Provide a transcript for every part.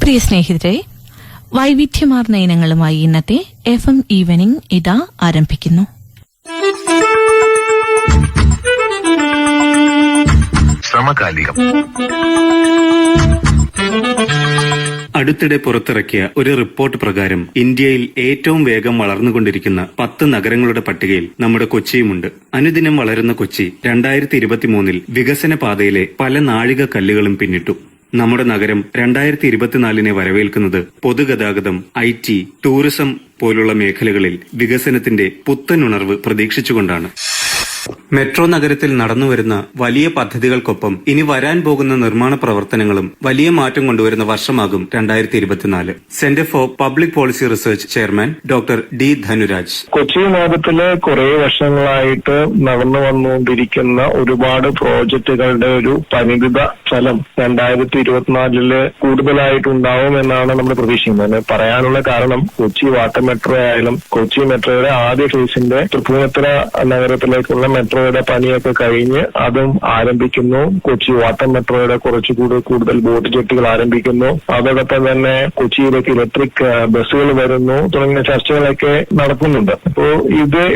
പ്രിയ സ്നേഹിതരെ, വൈവിധ്യമാർന്ന ഇനങ്ങളുമായി ഇന്നത്തെ FM ഈവനിംഗ് ഇതാ ആരംഭിക്കുന്നു. സമകാലികം. അടുത്തിടെ പുറത്തിറക്കിയ ഒരു റിപ്പോർട്ട് പ്രകാരം ഇന്ത്യയിൽ ഏറ്റവും വേഗം വളർന്നുകൊണ്ടിരിക്കുന്ന 10 നഗരങ്ങളുടെ പട്ടികയിൽ നമ്മുടെ കൊച്ചിയുമുണ്ട്. അനുദിനം വളരുന്ന കൊച്ചി 2023 വികസന പാതയിലെ പല നാഴിക കല്ലുകളും പിന്നിട്ടു. നമ്മുടെ നഗരം 2024 വരവേൽക്കുന്നത് പൊതുഗതാഗതം, IT, ടൂറിസം പോലുള്ള മേഖലകളിൽ വികസനത്തിന്റെ പുത്തനുണർവ് പ്രതീക്ഷിച്ചുകൊണ്ടാണ്. മെട്രോ നഗരത്തിൽ നടന്നുവരുന്ന വലിയ പദ്ധതികൾക്കൊപ്പം ഇനി വരാൻ പോകുന്ന നിർമ്മാണ പ്രവർത്തനങ്ങളും വലിയ മാറ്റം കൊണ്ടുവരുന്ന വർഷമാകും 2024. Centre for public policy research chairman doctor D. Dhanuraj. Kochi നഗരത്തില് കുറെ വർഷങ്ങളായിട്ട് നടന്നു വന്നുകൊണ്ടിരിക്കുന്ന ഒരുപാട് പ്രോജക്റ്റുകളുടെ ഒരു പരിമിത ഫലം 2024 കൂടുതലായിട്ടുണ്ടാവും എന്നാണ് നമ്മൾ പ്രതീക്ഷിക്കുന്നത്. പറയാനുള്ള കാരണം കൊച്ചി വാട്ടർ മെട്രോ ആയാലും കൊച്ചി മെട്രോയുടെ ആദ്യ ഫേസിന്റെ തൃപ്പൂണിത്തുറ നഗരത്തിലേക്കുള്ള മെട്രോയുടെ പണിയൊക്കെ കഴിഞ്ഞ് അതും ആരംഭിക്കുന്നു. കൊച്ചി വാട്ടർ മെട്രോയുടെ കുറച്ചുകൂടി കൂടുതൽ ബോട്ട് ജെട്ടുകൾ ആരംഭിക്കുന്നു. അതോടൊപ്പം തന്നെ കൊച്ചിയിലേക്ക് ഇലക്ട്രിക് ബസ്സുകൾ വരുന്നു തുടങ്ങിയ ചർച്ചകളൊക്കെ നടക്കുന്നുണ്ട്. അപ്പോ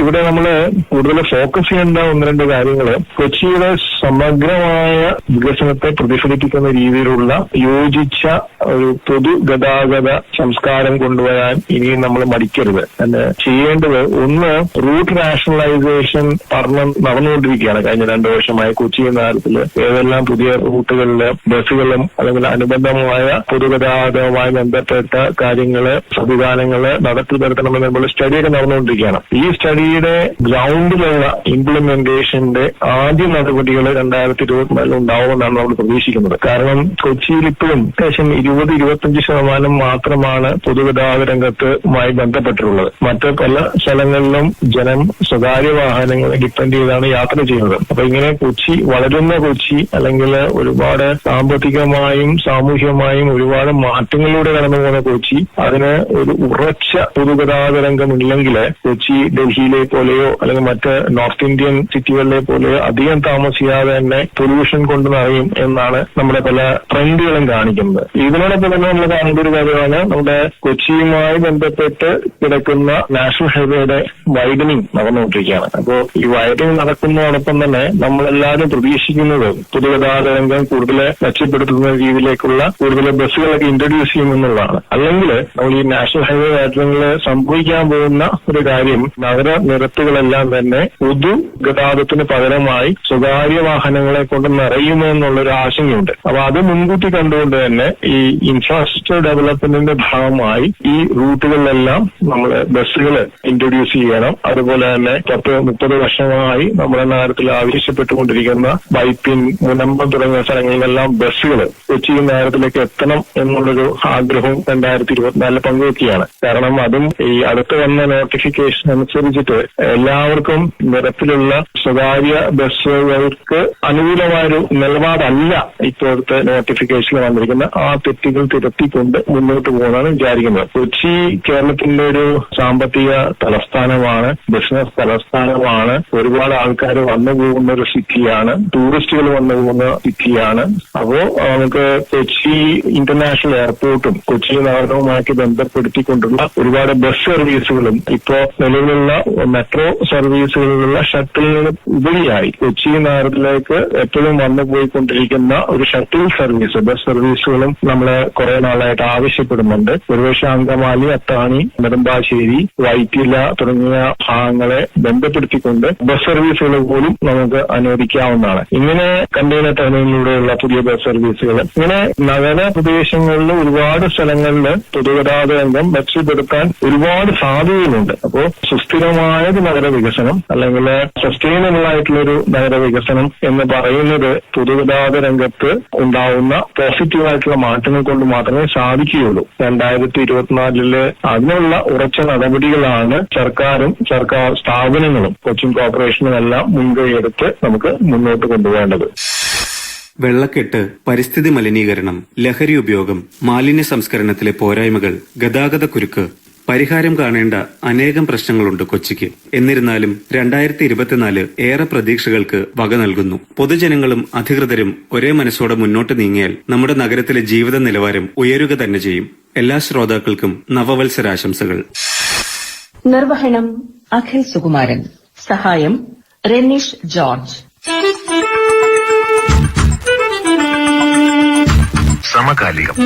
ഇവിടെ നമ്മൾ കൂടുതൽ ഫോക്കസ് ചെയ്യേണ്ട ഒന്ന് രണ്ട് കാര്യങ്ങൾ കൊച്ചിയുടെ സമഗ്രമായ വികസനത്തെ പ്രതിഫലിപ്പിക്കുന്ന രീതിയിലുള്ള യോജിച്ച ഒരു പൊതുഗതാഗത സംസ്കാരം കൊണ്ടുവരാൻ ഇനിയും നമ്മൾ മടിക്കരുത്. ചെയ്യേണ്ടത് ഒന്ന്, റൂട്ട് റാഷണലൈസേഷൻ പഠനം നടന്നുകൊണ്ടിരിക്കുകയാണ്. കഴിഞ്ഞ 2 വർഷമായി കൊച്ചി നഗരത്തിൽ ഏതെല്ലാം പുതിയ റൂട്ടുകളില് ബസ്സുകളും അല്ലെങ്കിൽ അനുബന്ധമായ പൊതുഗതാഗതവുമായി ബന്ധപ്പെട്ട കാര്യങ്ങള് സംവിധാനങ്ങള് നടത്തി വരുത്തണമെന്നുള്ള സ്റ്റഡിയൊക്കെ നടന്നുകൊണ്ടിരിക്കുകയാണ്. ഈ സ്റ്റഡിയുടെ ഗ്രൗണ്ടിലുള്ള ഇംപ്ലിമെന്റേഷന്റെ ആദ്യ നടപടികൾ 2024 ഉണ്ടാവുമെന്നാണ് നമ്മൾ പ്രതീക്ഷിക്കുന്നത്. കാരണം കൊച്ചിയിൽ ഇപ്പോഴും ഏകദേശം 20-25% മാത്രമാണ് പൊതുഗതാഗത രംഗത്തുമായി ബന്ധപ്പെട്ടിട്ടുള്ളത്. മറ്റ് പല സ്ഥലങ്ങളിലും ജനം സ്വകാര്യ വാഹനങ്ങളെ ഡിപ്പെൻഡ് ചെയ്താണ് യാത്ര ചെയ്യുന്നത്. അപ്പൊ ഇങ്ങനെ കൊച്ചി വളരുന്ന കൊച്ചി അല്ലെങ്കിൽ ഒരുപാട് സാമ്പത്തികമായും സാമൂഹികമായും ഒരുപാട് മാറ്റങ്ങളിലൂടെ കടന്നു പോകുന്ന കൊച്ചി, അതിന് ഒരു ഉറച്ച പൊതുഗതാഗത രംഗമില്ലെങ്കിൽ കൊച്ചി ഡൽഹിയിലെ പോലെയോ അല്ലെങ്കിൽ മറ്റ് നോർത്ത് ഇന്ത്യൻ സിറ്റികളിലെ പോലെയോ അധികം താമസിയാതെ തന്നെ പൊല്യൂഷൻ കൊണ്ട് നിറയും എന്നാണ് നമ്മുടെ പല ട്രെൻഡുകളും കാണിക്കുന്നത്. ഇതിനോടൊപ്പം തന്നെ നമ്മൾ കാണേണ്ട ഒരു കാര്യമാണ് നമ്മുടെ കൊച്ചിയുമായി ബന്ധപ്പെട്ട് കിടക്കുന്ന നാഷണൽ ഹൈവേയുടെ വൈഡനിങ് നടന്നുകൊണ്ടിരിക്കുകയാണ്. അപ്പോ ഈ വൈഡനിങ് നടക്കുന്നതോടൊപ്പം തന്നെ നമ്മളെല്ലാവരും പ്രതീക്ഷിക്കുന്നത് പൊതുഗതാഗത രംഗം കൂടുതൽ മെച്ചപ്പെടുത്തുന്ന രീതിയിലേക്കുള്ള കൂടുതൽ ബസ്സുകളൊക്കെ ഇൻട്രൊഡ്യൂസ് ചെയ്യുമെന്നുള്ളതാണ്. അല്ലെങ്കിൽ നമ്മൾ ഈ നാഷണൽ ഹൈവേ വൈഡനിങ്ങിൽ സംഭവിക്കാൻ പോകുന്ന ഒരു കാര്യം, നഗര നിരത്തുകളെല്ലാം തന്നെ പൊതുഗതാഗതത്തിന് പകരമായി സ്വകാര്യ വാഹനങ്ങളെ കൊണ്ട് നിറയുമെന്നുള്ളൊരു ആശങ്കയുണ്ട്. അപ്പൊ അത് മുൻകൂട്ടി കണ്ടുകൊണ്ട് തന്നെ ഈ ഇൻഫ്രാസ്ട്രക്ചർ ഡെവലപ്മെന്റിന്റെ ഭാഗമായി ഈ റൂട്ടുകളിലെല്ലാം നമ്മൾ ബസ്സുകൾ ഇൻട്രൊഡ്യൂസ് ചെയ്യണം. അതുപോലെ തന്നെ 10-30 വർഷമായി നമ്മുടെ നഗരത്തിൽ ആവശ്യപ്പെട്ടുകൊണ്ടിരിക്കുന്ന വൈപ്പിൻ, മുനമ്പം തുടങ്ങിയ സ്ഥലങ്ങളിലെല്ലാം ബസ്സുകൾ കൊച്ചി നഗരത്തിലേക്ക് എത്തണം എന്നുള്ളൊരു ആഗ്രഹവും 2024 പങ്കുവെക്കുകയാണ്. കാരണം അതും ഈ അടുത്ത് വന്ന നോട്ടിഫിക്കേഷൻ അനുസരിച്ചിട്ട് എല്ലാവർക്കും നിരത്തിലുള്ള സ്വകാര്യ ബസ്സുകൾക്ക് അനുകൂലമായൊരു നിലപാടല്ല ഇപ്പോഴത്തെ നോട്ടിഫിക്കേഷനിൽ വന്നിരിക്കുന്ന. ആ തെറ്റുകൾ തിരുത്തിക്കൊണ്ട് മുന്നോട്ട് പോകുന്നതാണ് വിചാരിക്കുന്നത്. കൊച്ചി കേരളത്തിന്റെ ഒരു സാമ്പത്തിക തലസ്ഥാനമാണ്, ബിസിനസ് തലസ്ഥാനമാണ്. ഒരുപാട് ആൾക്കാർ വന്നു പോകുന്ന ഒരു സിറ്റിയാണ്, ടൂറിസ്റ്റുകൾ വന്നു പോകുന്ന സിറ്റിയാണ്. അപ്പോ നമുക്ക് കൊച്ചി ഇന്റർനാഷണൽ എയർപോർട്ടും കൊച്ചി നഗരവുമായിട്ട് ബന്ധപ്പെടുത്തിക്കൊണ്ടുള്ള ഒരുപാട് ബസ് സർവീസുകളും ഇപ്പോ നിലവിലുള്ള മെട്രോ സർവീസുകളിലുള്ള ഷട്ടിലിന് ഉപരിയായി കൊച്ചി നഗരത്തിലേക്ക് എപ്പോഴും വന്നു പോയിക്കൊണ്ടിരിക്കുന്ന ഒരു ഷട്ടിൽ സർവീസ്, ബസ് സർവീസുകളും നമ്മള് കുറെ നാളായിട്ട് ആവശ്യപ്പെടുന്നുണ്ട്. ഒരുപക്ഷെ അങ്കമാലി, അത്താണി, നെടുമ്പാശ്ശേരി, വൈറ്റില തുടങ്ങിയ ഭാഗങ്ങളെ ബന്ധപ്പെടുത്തിക്കൊണ്ട് ബസ് സർവീസുകൾ പോലും നമുക്ക് അനുവദിക്കാവുന്നതാണ്. ഇങ്ങനെ കണ്ടെയ്നർ ടെർമിനലിലൂടെയുള്ള പുതിയ ബസ് സർവീസുകൾ, ഇങ്ങനെ നഗര പ്രദേശങ്ങളിൽ ഒരുപാട് സ്ഥലങ്ങളിൽ പൊതുഗതാഗത രംഗം മെച്ചപ്പെടുത്താൻ ഒരുപാട് സാധ്യതകളുണ്ട്. അപ്പോൾ സുസ്ഥിരമായൊരു നഗര വികസനം അല്ലെങ്കിൽ സസ്റ്റൈനബിൾ ആയിട്ടുള്ളൊരു നഗര വികസനം എന്ന് പറയുന്നത് പൊതുഗതാഗത രംഗത്ത് ഉണ്ടാവുന്ന പോസിറ്റീവായിട്ടുള്ള മാറ്റങ്ങൾ കൊണ്ട് മാത്രമേ സാധിക്കുകയുള്ളൂ. 2024 അതിനുള്ള ഉറച്ച നടപടികളാണ് സർക്കാരും സർക്കാർ സ്ഥാപനങ്ങളും കൊച്ചിൻ കോർപ്പറേഷനും എല്ലാം മുൻകൈയെടുത്ത് നമുക്ക് മുന്നോട്ട് കൊണ്ടുപോകേണ്ടത്. വെള്ളക്കെട്ട്, പരിസ്ഥിതി മലിനീകരണം, ലഹരി ഉപയോഗം, മാലിന്യ സംസ്കരണത്തിലെ പോരായ്മകൾ, ഗതാഗത കുരുക്ക്, പരിഹാരം കാണേണ്ട അനേകം പ്രശ്നങ്ങളുണ്ട് കൊച്ചിക്ക്. എന്നിരുന്നാലും 2024 ഏറെ പ്രതീക്ഷകൾക്ക് വക നൽകുന്നു. പൊതുജനങ്ങളും അധികൃതരും ഒരേ മനസ്സോടെ മുന്നോട്ട് നീങ്ങിയാൽ നമ്മുടെ നഗരത്തിലെ ജീവിത നിലവാരം ഉയരുക തന്നെ ചെയ്യും. എല്ലാ ശ്രോതാക്കൾക്കും നവവത്സരാശംസകൾ. നിർവഹണം അഖിൽ സുകുമാരൻ. സഹായം റെനീഷ് ജോർജ്. സമകാലികം.